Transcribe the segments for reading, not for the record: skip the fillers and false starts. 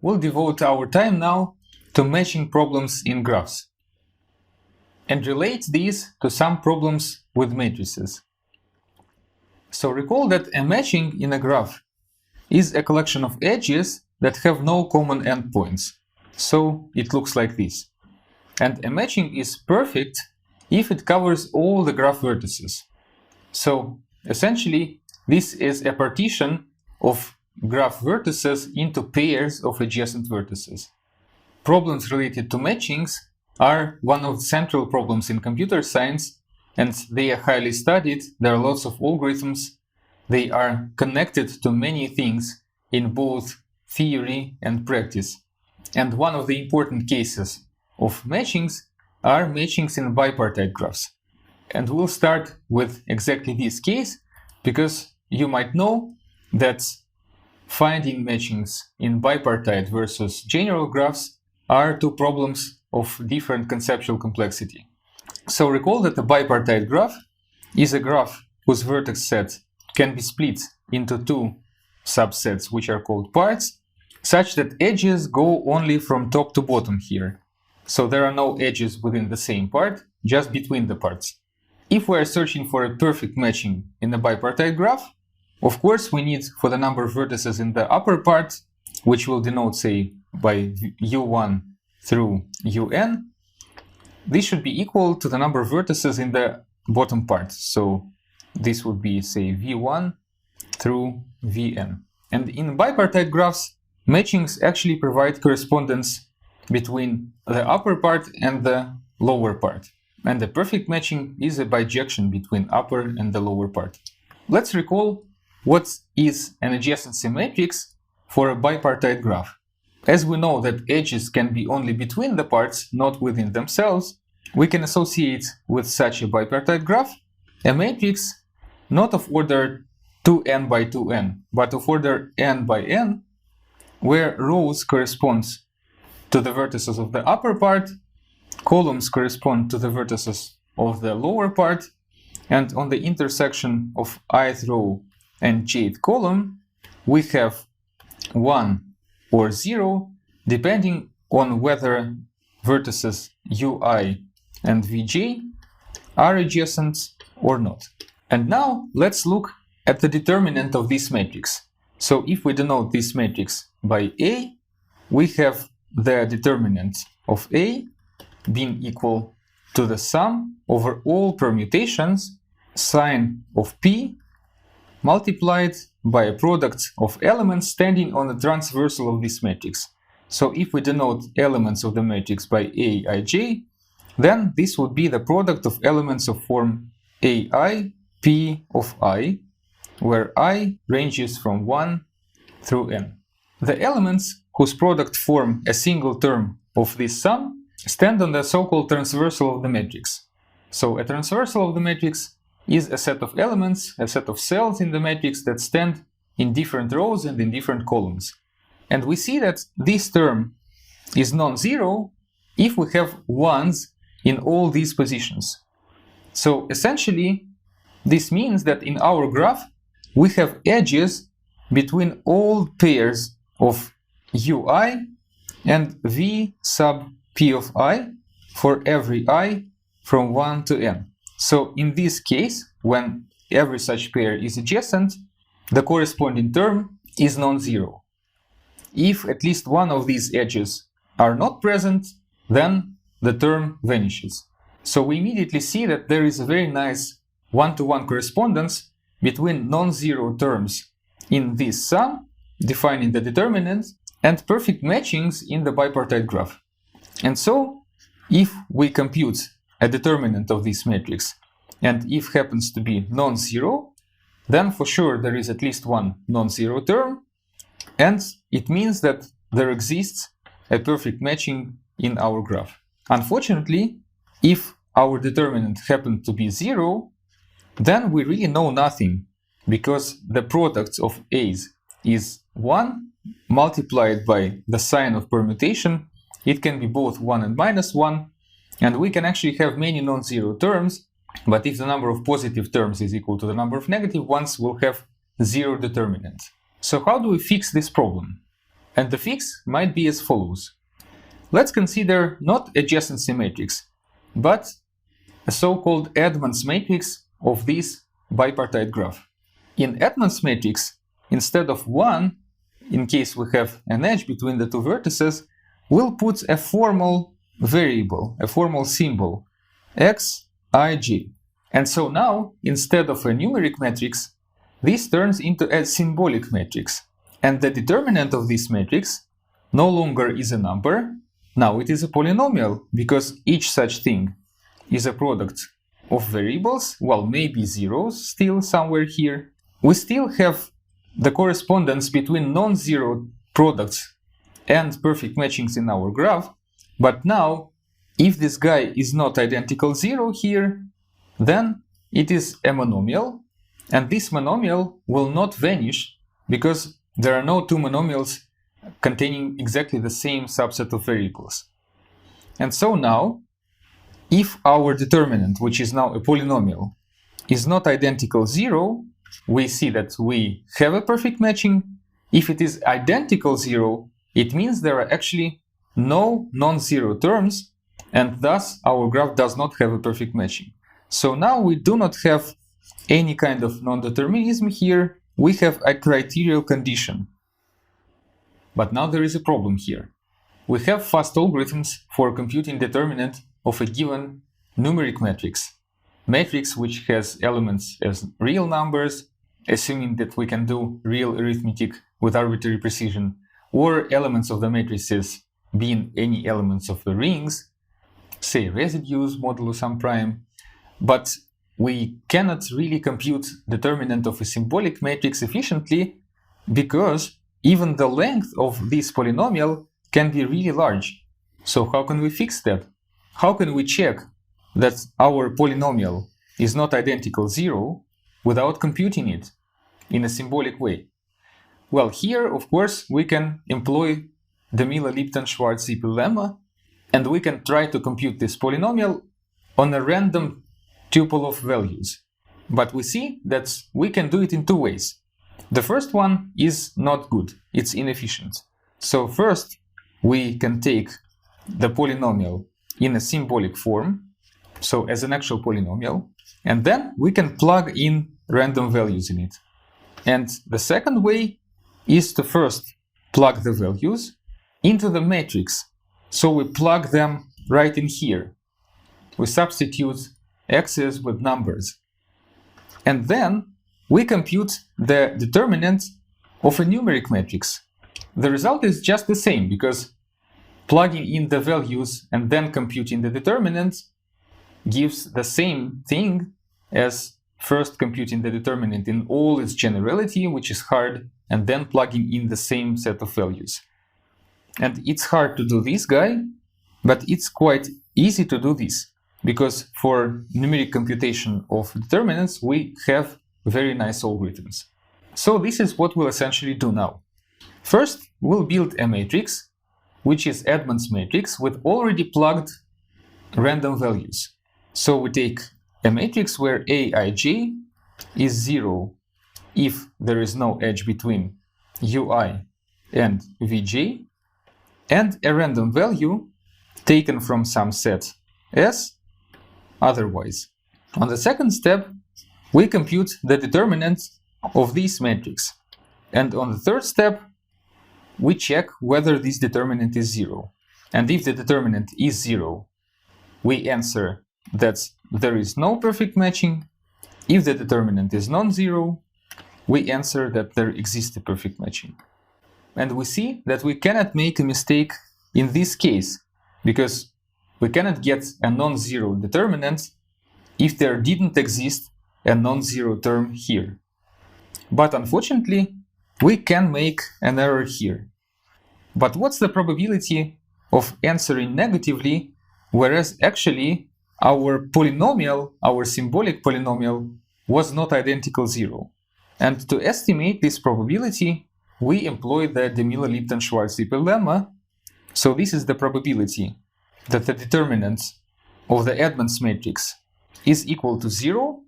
we'll devote our time now to matching problems in graphs and relate these to some problems with matrices. So recall that a matching in a graph is a collection of edges that have no common endpoints. So it looks like this. And a matching is perfect if it covers all the graph vertices. So essentially, this is a partition of graph vertices into pairs of adjacent vertices. Problems related to matchings are one of the central problems in computer science, and they are highly studied. There are lots of algorithms. They are connected to many things in both theory and practice. And one of the important cases of matchings are matchings in bipartite graphs. And we'll start with exactly this case, because you might know that finding matchings in bipartite versus general graphs are two problems of different conceptual complexity. So recall that a bipartite graph is a graph whose vertex set can be split into two subsets, which are called parts, such that edges go only from top to bottom here. So there are no edges within the same part, just between the parts. If we are searching for a perfect matching in a bipartite graph, of course we need for the number of vertices in the upper part, which we'll denote, say, by u1 through un, this should be equal to the number of vertices in the bottom part. So this would be, say, v1 through vn. And in bipartite graphs, matchings actually provide correspondence between the upper part and the lower part. And the perfect matching is a bijection between upper and the lower part. Let's recall what is an adjacency matrix for a bipartite graph. As we know that edges can be only between the parts, not within themselves, we can associate with such a bipartite graph a matrix not of order 2n by 2n, but of order n by n, where rows correspond to the vertices of the upper part, columns correspond to the vertices of the lower part, and on the intersection of ith row and jth column, we have 1 or 0, depending on whether vertices ui and vj are adjacent or not. And now let's look at the determinant of this matrix. So if we denote this matrix by A, we have the determinant of A being equal to the sum over all permutations sign of P multiplied by a product of elements standing on the transversal of this matrix. So if we denote elements of the matrix by Aij, then this would be the product of elements of form Ai P of I, where I ranges from 1 through n. The elements whose product form a single term of this sum stand on the so-called transversal of the matrix. So a transversal of the matrix is a set of elements, a set of cells in the matrix that stand in different rows and in different columns. And we see that this term is non-zero if we have ones in all these positions. So essentially, this means that in our graph, we have edges between all pairs of ui and v sub p of I for every I from 1 to n. So in this case, when every such pair is adjacent, the corresponding term is non-zero. If at least one of these edges are not present, then the term vanishes. So we immediately see that there is a very nice one-to-one correspondence between non-zero terms in this sum, defining the determinant, and perfect matchings in the bipartite graph. And so, if we compute a determinant of this matrix, and if happens to be non-zero, then for sure there is at least one non-zero term, and it means that there exists a perfect matching in our graph. Unfortunately, if our determinant happened to be 0, then we really know nothing, because the product of a's is 1 multiplied by the sign of permutation. It can be both 1 and minus 1, and we can actually have many non-zero terms, but if the number of positive terms is equal to the number of negative ones, we'll have 0 determinant. So how do we fix this problem? And the fix might be as follows. Let's consider not adjacency matrix, but a so-called Edmonds matrix of this bipartite graph. In Edmonds matrix, instead of 1, in case we have an edge between the two vertices, we'll put a formal variable, a formal symbol, xij. And so now, instead of a numeric matrix, this turns into a symbolic matrix. And the determinant of this matrix no longer is a number, now it is a polynomial, because each such thing is a product of variables, well, maybe zeros still somewhere here. We still have the correspondence between non-zero products and perfect matchings in our graph, but now, if this guy is not identical 0 here, then it is a monomial, and this monomial will not vanish because there are no two monomials containing exactly the same subset of variables. And so now, if our determinant, which is now a polynomial, is not identical 0, we see that we have a perfect matching. If it is identical 0, it means there are actually no non-zero terms, and thus our graph does not have a perfect matching. So now we do not have any kind of non-determinism here, we have a criterial condition. But now there is a problem here. We have fast algorithms for computing determinant of a given numeric matrix, which has elements as real numbers, assuming that we can do real arithmetic with arbitrary precision, or elements of the matrices being any elements of the rings, say residues modulo some prime, but we cannot really compute determinant of a symbolic matrix efficiently because even the length of this polynomial can be really large. So how can we fix that? How can we check that our polynomial is not identical 0 without computing it in a symbolic way? Well, here, of course, we can employ the Miller-Lipton-Schwarz-Zippel lemma, and we can try to compute this polynomial on a random tuple of values. But we see that we can do it in two ways. The first one is not good, it's inefficient. So first, we can take the polynomial in a symbolic form, so as an actual polynomial, and then we can plug in random values in it. And the second way is to first plug the values into the matrix. So we plug them right in here. We substitute x's with numbers. And then we compute the determinant of a numeric matrix. The result is just the same, because plugging in the values and then computing the determinant gives the same thing as first computing the determinant in all its generality, which is hard, and then plugging in the same set of values. And it's hard to do this guy, but it's quite easy to do this, because for numeric computation of determinants, we have very nice algorithms. So this is what we'll essentially do now. First, we'll build a matrix, which is Edmonds matrix with already plugged random values. So we take a matrix where Aij is 0 if there is no edge between Ui and Vj, and a random value taken from some set S otherwise. On the second step, we compute the determinant of this matrix. And on the third step, we check whether this determinant is 0. And if the determinant is 0, we answer that there is no perfect matching. If the determinant is non-zero, we answer that there exists a perfect matching. And we see that we cannot make a mistake in this case, because we cannot get a non-zero determinant if there didn't exist a non-zero term here. But unfortunately, we can make an error here. But what's the probability of answering negatively, whereas actually our polynomial, our symbolic polynomial, was not identical 0? And to estimate this probability, we employ the Miller-Lipton-Schwarz-Zippel lemma. So this is the probability that the determinant of the Edmonds matrix is equal to 0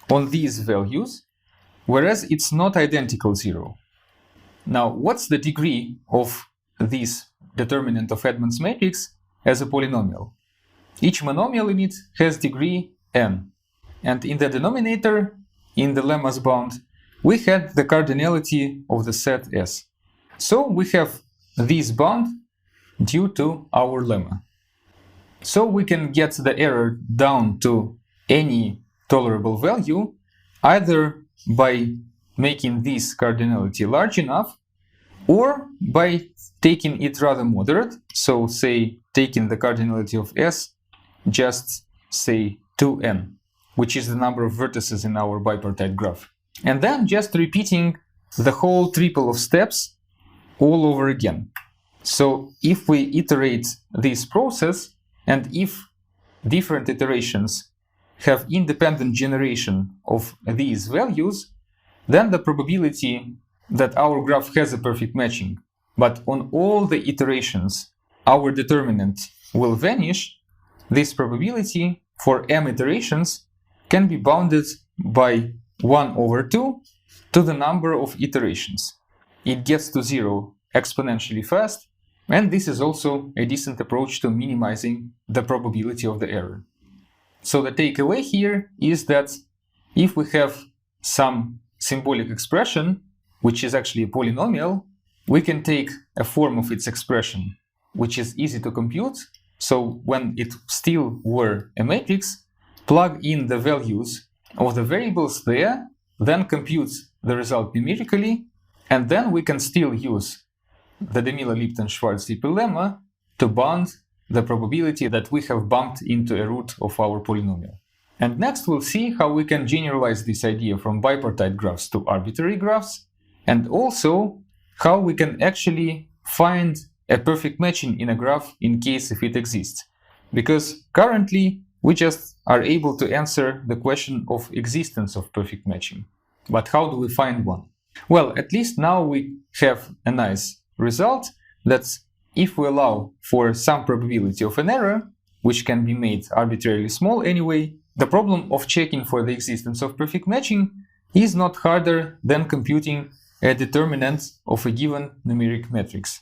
on these values, whereas it's not identical 0. Now, what's the degree of this determinant of Edmonds matrix as a polynomial. Each monomial in it has degree n. And in the denominator, in the lemma's bound, we had the cardinality of the set S. So we have this bound due to our lemma. So we can get the error down to any tolerable value either by making this cardinality large enough or by taking it rather moderate, so say taking the cardinality of S, just say 2n, which is the number of vertices in our bipartite graph. And then just repeating the whole triple of steps all over again. So if we iterate this process, and if different iterations have independent generation of these values, then the probability that our graph has a perfect matching, but on all the iterations our determinant will vanish, this probability for m iterations can be bounded by 1/2 to the number of iterations. It gets to 0 exponentially fast, and this is also a decent approach to minimizing the probability of the error. So the takeaway here is that if we have some symbolic expression, which is actually a polynomial, we can take a form of its expression, which is easy to compute. So when it still were a matrix, plug in the values of the variables there, then compute the result numerically, and then we can still use the de Miller-Lipton-Schwarz-Triple lemma to bound the probability that we have bumped into a root of our polynomial. And next we'll see how we can generalize this idea from bipartite graphs to arbitrary graphs, and also how we can actually find a perfect matching in a graph in case if it exists. Because currently we just are able to answer the question of existence of perfect matching. But how do we find one? Well, at least now we have a nice result that if we allow for some probability of an error, which can be made arbitrarily small anyway, the problem of checking for the existence of perfect matching is not harder than computing a determinant of a given numeric matrix.